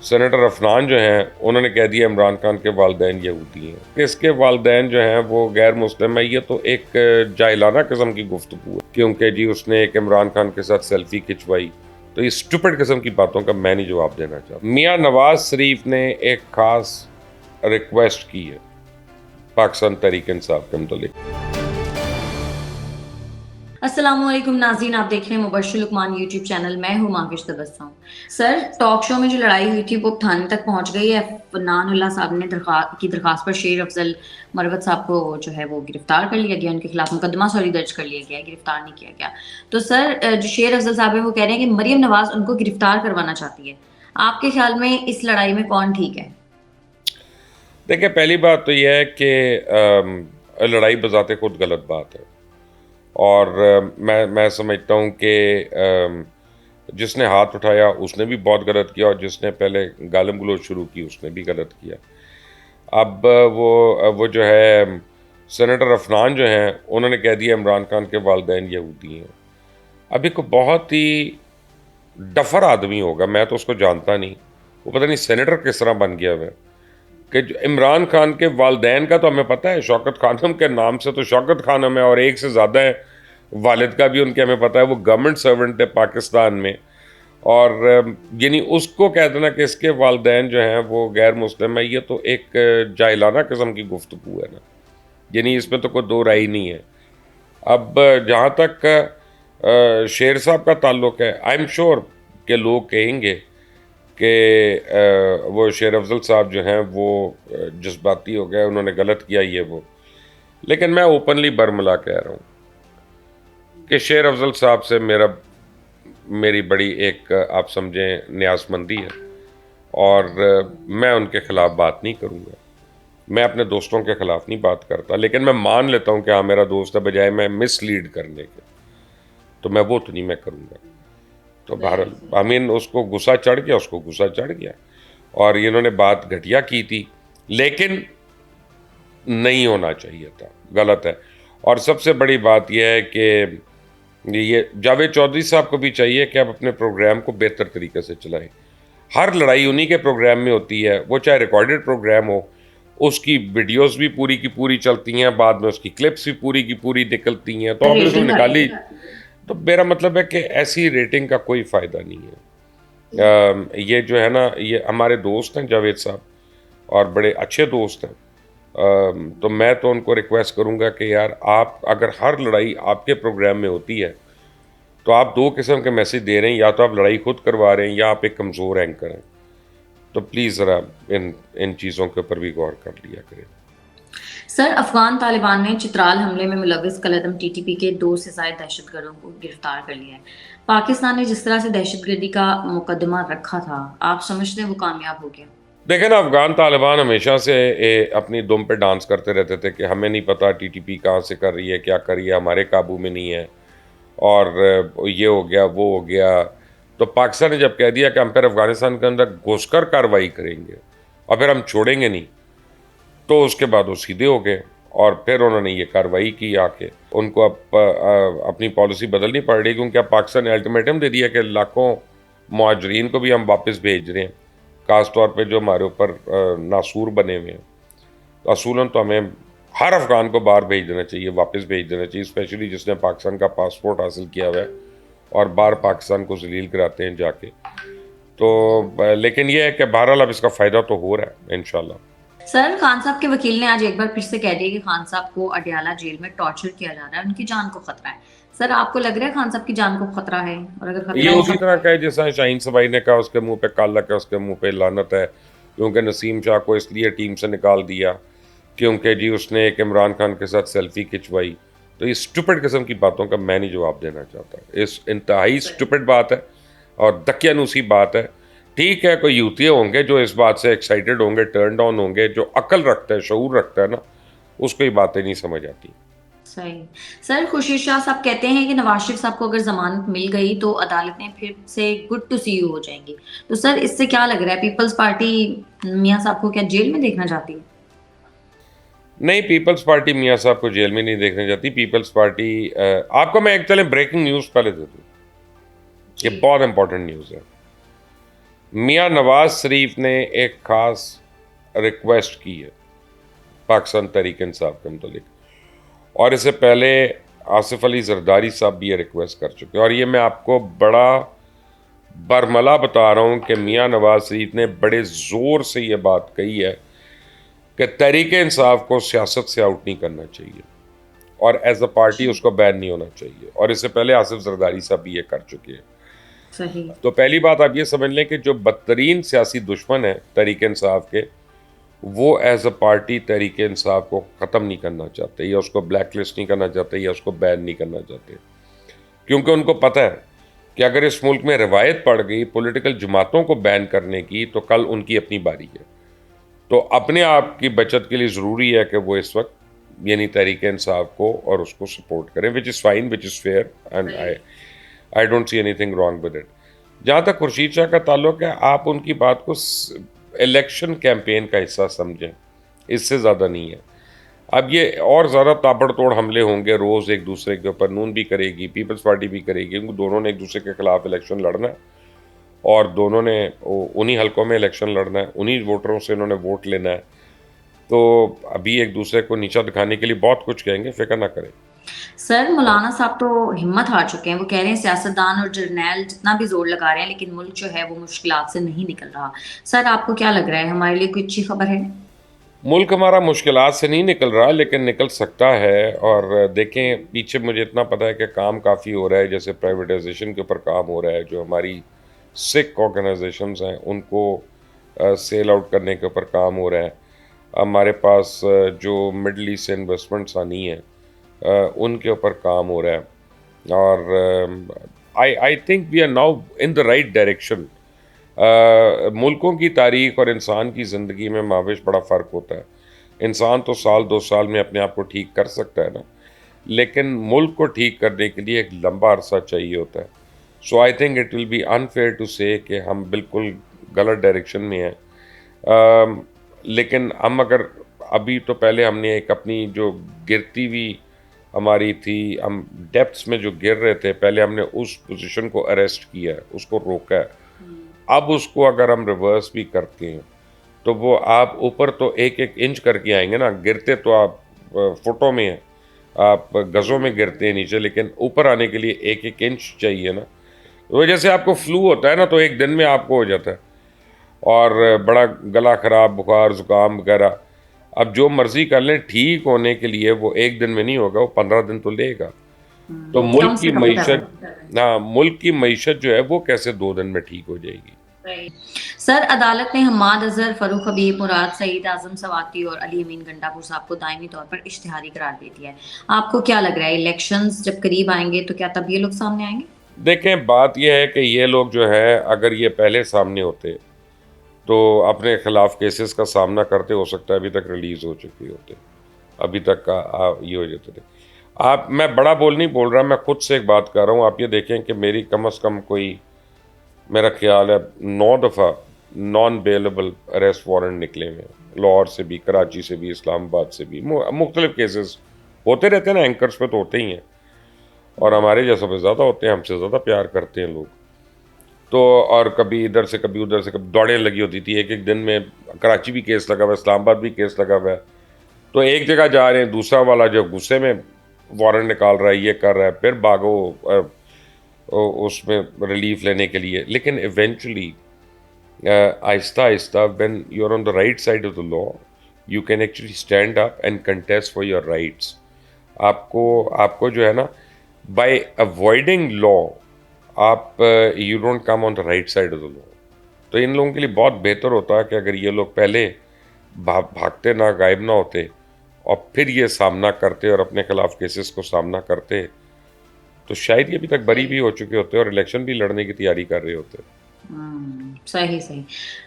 Senator Afnan جو ہیں انہوں نے کہہ دیا عمران خان کے والدین یہودی ہیں، اس کے والدین جو ہیں وہ غیر مسلم ہیں. یہ تو ایک جاہلانہ قسم کی گفتگو ہے، کیونکہ جی اس نے ایک عمران خان کے ساتھ سیلفی کھنچوائی. تو یہ اسٹوپڈ قسم کی باتوں کا میں نہیں جواب دینا چاہتا. میاں نواز شریف نے ایک خاص ریکویسٹ کی ہے پاکستان تحریک انصاف کے متعلق. السلام علیکم ناظرین، آپ دیکھ رہے ہیں مبشر لقمان یوٹیوب چینل. میں ہوں ماکش تبسم. سر، ٹاک شو میں جو لڑائی ہوئی تھی وہ تھانے تک پہنچ گئی ہے. فنان اللہ صاحب نے درخواست پر شیر افضل مروت صاحب کو جو ہے وہ گرفتار کر لیا گیا، ان کے خلاف مقدمہ درج کر لیا گیا، گرفتار نہیں کیا گیا. تو سر، جو شیر افضل صاحب ہیں وہ کہہ رہے ہیں کہ مریم نواز ان کو گرفتار کروانا چاہتی ہے. آپ کے خیال میں اس لڑائی میں کون ٹھیک ہے؟ دیکھیں، پہلی بات تو یہ ہے کہ لڑائی بذات خود غلط بات ہے، اور میں سمجھتا ہوں کہ جس نے ہاتھ اٹھایا اس نے بھی بہت غلط کیا، اور جس نے پہلے گالم گلوچ شروع کی اس نے بھی غلط کیا. اب وہ جو ہے سینیٹر عفنان جو ہیں انہوں نے کہہ دیا عمران خان کے والدین یہودی ہیں. اب ایک بہت ہی ڈفر آدمی ہوگا، میں تو اس کو جانتا نہیں، وہ پتہ نہیں سینیٹر کس طرح بن گیا ہے کہ عمران خان کے والدین کا تو ہمیں پتہ ہے، شوکت خانم کے نام سے تو شوکت خانم ہے، اور ایک سے زیادہ ہے. والد کا بھی ان کے ہمیں پتہ ہے، وہ گورنمنٹ سرونٹ ہے پاکستان میں. اور یعنی اس کو کہہ دینا کہ اس کے والدین جو ہیں وہ غیر مسلم ہیں، یہ تو ایک جاہلانہ قسم کی گفتگو ہے نا. یعنی اس میں تو کوئی دو رائے نہیں ہے. اب جہاں تک شیر صاحب کا تعلق ہے، آئی ایم شور کہ لوگ کہیں گے کہ وہ شیر افضل صاحب جو ہیں وہ جذباتی ہو گئے، انہوں نے غلط کیا یہ وہ. لیکن میں اوپنلی برملا کہہ رہا ہوں کہ شیر افضل صاحب سے میری بڑی ایک آپ سمجھیں نیاز مندی ہے، اور میں ان کے خلاف بات نہیں کروں گا. میں اپنے دوستوں کے خلاف نہیں بات کرتا، لیکن میں مان لیتا ہوں کہ ہاں میرا دوست ہے، بجائے میں مس لیڈ کرنے کے تو میں وہ تو نہیں میں کروں گا. تو بہرحال امین اس کو غصہ چڑھ گیا، اور انہوں نے بات گھٹیا کی تھی، لیکن نہیں ہونا چاہیے تھا، غلط ہے. اور سب سے بڑی بات یہ ہے کہ یہ جاوید چودھری صاحب کو بھی چاہیے کہ آپ اپنے پروگرام کو بہتر طریقے سے چلائیں. ہر لڑائی انہی کے پروگرام میں ہوتی ہے، وہ چاہے ریکارڈڈ پروگرام ہو، اس کی ویڈیوز بھی پوری کی پوری چلتی ہیں، بعد میں اس کی کلپس بھی پوری کی پوری نکلتی ہیں، تو آپ نے اس کو نکالی. تو میرا مطلب ہے کہ ایسی ریٹنگ کا کوئی فائدہ نہیں ہے. یہ جو ہے نا، یہ ہمارے دوست ہیں جاوید صاحب، اور بڑے اچھے دوست ہیں. تو میں تو ان کو ریکویسٹ کروں گا کہ یار آپ اگر ہر لڑائی آپ کے پروگرام میں ہوتی ہے تو آپ دو قسم کے میسج دے رہے ہیں، یا تو آپ لڑائی خود کروا رہے ہیں یا آپ ایک کمزور اینکر ہیں. تو پلیز ذرا ان چیزوں کے اوپر بھی غور کر لیا کریں. سر، افغان طالبان نے چترال حملے میں ملوث کالعدم ٹی ٹی پی کے 2 سے زائد دہشت گردوں کو گرفتار کر لیا ہے. پاکستان نے جس طرح سے دہشت گردی کا مقدمہ رکھا تھا، آپ سمجھتے ہیں وہ کامیاب ہو گیا؟ دیکھیں نا، افغان طالبان ہمیشہ سے اپنی دم پہ ڈانس کرتے رہتے تھے کہ ہمیں نہیں پتہ ٹی ٹی پی کہاں سے کر رہی ہے، کیا کر رہی ہے، ہمارے قابو میں نہیں ہے، اور یہ ہو گیا وہ ہو گیا. تو پاکستان نے جب کہہ دیا کہ ہم پھر افغانستان کے اندر گھس کر کارروائی کریں گے اور پھر ہم چھوڑیں گے نہیں، تو اس کے بعد وہ سیدھے ہو گئے، اور پھر انہوں نے یہ کارروائی کی. آ کے ان کو اب اپنی پالیسی بدلنی پڑ رہی، کیونکہ اب پاکستان نے الٹیمیٹم دے دیا کہ لاکھوں مہاجرین کو بھی ہم واپس بھیج رہے ہیں، خاص طور پہ جو ہمارے اوپر ناسور بنے ہوئے ہیں. اصولاً تو ہمیں ہر افغان کو باہر بھیج دینا چاہیے، واپس بھیج دینا چاہیے، اسپیشلی جس نے پاکستان کا پاسپورٹ حاصل کیا ہوا ہے اور باہر پاکستان کو ذلیل کراتے ہیں جا کے. تو لیکن یہ ہے کہ بہرحال اب اس کا فائدہ تو ہو رہا ہے انشاءاللہ. سر، خان صاحب کے وکیل نے آج ایک بار پھر سے کہہ دیا کہ خان صاحب کو اڈیالہ جیل میں ٹارچر کیا جا رہا ہے، ان کی جان کو خطرہ ہے. سر، آپ کو لگ رہا ہے خان صاحب کی جان کو خطرہ ہے؟ اور اگر خطرہ یہ ہے اسی طرح کا ہے جیسا شاہین صبائی نے کہا اس کے منہ پہ کالک ہے، اس کے منہ پہ لعنت ہے، کیونکہ نسیم شاہ کو اس لیے ٹیم سے نکال دیا کیونکہ جی اس نے ایک عمران خان کے ساتھ سیلفی کھنچوائی. تو یہ اسٹوپڈ قسم کی باتوں کا میں نہیں جواب دینا چاہتا. اس انتہائی اسٹوپڈ بات ہے اور دقیانوسی بات ہے. ٹھیک ہے، کوئی یوتیے ہوں گے جو اس بات سے ایکسائٹڈ ہوں گے، ٹرن آن ہوں گے، جو عقل رکھتا ہے، شعور رکھتا ہے نا، اس کو یہ باتیں نہیں سمجھ آتی. صحیح. سر، خورشید شاہ صاحب کہتے ہیں کہ نواز شریف صاحب کو اگر ضمانت مل گئی تو عدالتیں پھر سے گڈ ٹو سی یو ہو جائیں گی. تو سر، اس سے کیا لگ رہا ہے، پیپلز پارٹی میاں صاحب کو کیا جیل میں دیکھنا چاہتی ہے؟ نہیں، پیپلز پارٹی میاں صاحب کو جیل میں نہیں دیکھنے جاتی. پیپلز پارٹی آپ کو میں ایک چلیں بریکنگ نیوز پہلے دے دوں، یہ بہت امپورٹنٹ نیوز ہے. میاں نواز شریف نے ایک خاص ریکویسٹ کی ہے پاکستان تحریک انصاف کے متعلق، اور اس سے پہلے آصف علی زرداری صاحب بھی یہ ریکویسٹ کر چکے ہیں، اور یہ میں آپ کو بڑا برملا بتا رہا ہوں کہ میاں نواز شریف نے بڑے زور سے یہ بات کہی ہے کہ تحریک انصاف کو سیاست سے آؤٹ نہیں کرنا چاہیے، اور ایز اے پارٹی اس کو بین نہیں ہونا چاہیے، اور اس سے پہلے آصف زرداری صاحب بھی یہ کر چکے ہیں۔ صحیح۔ تو پہلی بات آپ یہ سمجھ لیں کہ جو بدترین سیاسی دشمن ہے تحریک انصاف کے، وہ as a party Tehreek Insaf کو ختم نہیں کرنا چاہتے، یا اس کو بلیک لسٹ نہیں کرنا چاہتے، یا اس کو بین نہیں کرنا چاہتے، کیونکہ ان کو پتہ ہے کہ اگر اس ملک میں روایت پڑ گئی پولیٹیکل جماعتوں کو بین کرنے کی تو کل ان کی اپنی باری ہے۔ تو اپنے آپ کی بچت کے لیے ضروری ہے کہ وہ اس وقت یعنی تحریک انصاف کو اور اس کو سپورٹ کریں، which is fine, which is fair, and I don't see anything wrong with it. جہاں تک خورشید شاہ کا تعلق ہے، آپ ان کی بات کو الیکشن کیمپین کا حصہ سمجھیں، اس سے زیادہ نہیں ہے۔ اب یہ اور زیادہ تابڑ توڑ حملے ہوں گے روز ایک دوسرے کے اوپر، نون بھی کرے گی، پیپلز پارٹی بھی کرے گی، دونوں نے ایک دوسرے کے خلاف الیکشن لڑنا ہے، اور دونوں نے انہی حلقوں میں الیکشن لڑنا ہے، انہی ووٹروں سے انہوں نے ووٹ لینا ہے۔ تو ابھی ایک دوسرے کو نیچا دکھانے کے لیے بہت کچھ کہیں گے، فکر نہ کریں۔ سر مولانا صاحب تو ہمت ہار چکے ہیں، وہ کہہ رہے ہیں سیاستدان اور جرنیل جتنا بھی زور لگا رہے ہیں لیکن ملک جو ہے وہ مشکلات سے نہیں نکل رہا۔ سر آپ کو کیا لگ رہا ہے، ہمارے لیے کوئی اچھی خبر ہے؟ ملک ہمارا مشکلات سے نہیں نکل رہا لیکن نکل سکتا ہے، اور دیکھیں پیچھے مجھے اتنا پتہ ہے کہ کام کافی ہو رہا ہے، جیسے پرائیویٹائزیشن کے اوپر کام ہو رہا ہے، جو ہماری سکھ آرگنائزیشنز ہیں ان کو سیل آؤٹ کرنے کے اوپر کام ہو رہا ہے۔ ہمارے پاس جو مڈل ایسٹ سے انویسٹمنٹس آنی ہیں ان کے اوپر کام ہو رہا ہے، اور I think we are now in the right direction. ملکوں کی تاریخ اور انسان کی زندگی میں ماوش بڑا فرق ہوتا ہے۔ انسان تو سال 2 سال میں اپنے آپ کو ٹھیک کر سکتا ہے نا، لیکن ملک کو ٹھیک کرنے کے لیے ایک لمبا عرصہ چاہیے ہوتا ہے۔ So I think it will be unfair to say کہ ہم بالکل غلط ڈائریکشن میں ہیں، لیکن ہم اگر ابھی تو پہلے ہم نے ایک اپنی جو گرتی ہوئی ہماری تھی، ہم ڈیپتھس میں جو گر رہے تھے، پہلے ہم نے اس پوزیشن کو اریسٹ کیا ہے، اس کو روکا ہے۔ اب اس کو اگر ہم ریورس بھی کرتے ہیں تو وہ آپ اوپر تو ایک ایک انچ کر کے آئیں گے نا، گرتے تو آپ فٹوں میں ہیں، آپ گزوں میں گرتے ہیں نیچے، لیکن اوپر آنے کے لیے ایک ایک انچ چاہیے نا۔ وہ جیسے آپ کو فلو ہوتا ہے نا تو ایک دن میں آپ کو ہو جاتا ہے، اور بڑا گلا خراب، بخار، زکام وغیرہ، اب جو مرضی کر لیں ٹھیک ہونے کے لیے وہ ایک دن میں نہیں ہوگا، وہ 15 دن تو لے گا۔ تو ملک کی معیشت، ہاں ملک کی معیشت جو ہے وہ کیسے 2 دن میں ٹھیک ہو جائے گی؟ سر عدالت نے حماد اظہر، فاروق حبیب، مراد سعید، اعظم سواتی اور علی امین گنڈا پور صاحب کو دائمی طور پر اشتہاری قرار دے دیا ہے۔ آپ کو کیا لگ رہا ہے الیکشنز جب قریب آئیں گے تو کیا تب یہ لوگ سامنے آئیں گے؟ دیکھیں بات یہ ہے کہ یہ لوگ جو ہے اگر یہ پہلے سامنے ہوتے تو اپنے خلاف کیسز کا سامنا کرتے، ہو سکتا ہے ابھی تک ریلیز ہو چکے ہوتے، ابھی تک کا یہ ہو جاتے تھے۔ میں بڑا نہیں بول رہا، میں خود سے ایک بات کر رہا ہوں۔ آپ یہ دیکھیں کہ میری کم از کم کوئی میرا خیال ہے 9 دفعہ نان بیلیبل اریسٹ وارنٹ نکلے ہوئے ہیں، لاہور سے بھی، کراچی سے بھی، اسلام آباد سے بھی، مختلف کیسز ہوتے رہتے ہیں نا، اینکرز پہ تو ہوتے ہی ہیں، اور ہمارے جیسا پہ زیادہ ہوتے ہیں، ہم سے زیادہ پیار کرتے ہیں لوگ تو، اور کبھی ادھر سے کبھی ادھر سے، کبھی دوڑیں لگی ہوتی تھی، ایک دن میں کراچی بھی کیس لگا ہوا ہے، اسلام آباد بھی کیس لگا ہوا ہے، تو ایک جگہ جا رہے ہیں، دوسرا والا جو غصے میں وارنٹ نکال رہا ہے، یہ کر رہا ہے، پھر بھاگو اس میں ریلیف لینے کے لیے۔ لیکن ایونچولی آہستہ آہستہ when you are on the right side of the law you can actually stand up and contest for your rights. آپ کو جو ہے نا بائی اوائڈنگ لا آپ you don't come on the right side of the law. تو ان لوگوں کے لیے بہت بہتر ہوتا ہے کہ اگر یہ لوگ پہلے بھاگتے نہ، غائب نہ ہوتے، اور پھر یہ سامنا کرتے اور اپنے خلاف کیسز کو سامنا کرتے، تو شاید یہ ابھی تک بری بھی ہو چکے ہوتے اور الیکشن بھی لڑنے کی تیاری کر رہے ہوتے۔ صحیح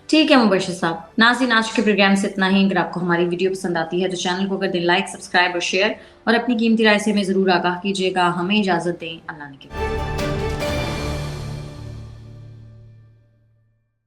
ٹھیک ہے مبشر صاحب۔ ناظرین آج کے پروگرام سے اتنا ہی۔ اگر آپ کو ہماری ویڈیو پسند آتی ہے تو چینل کو کر دیں لائک، سبسکرائب اور شیئر، اور اپنی قیمتی رائے سے ہمیں ضرور آگاہ کیجیے گا۔ ہمیں اجازت دیں، اللہ نے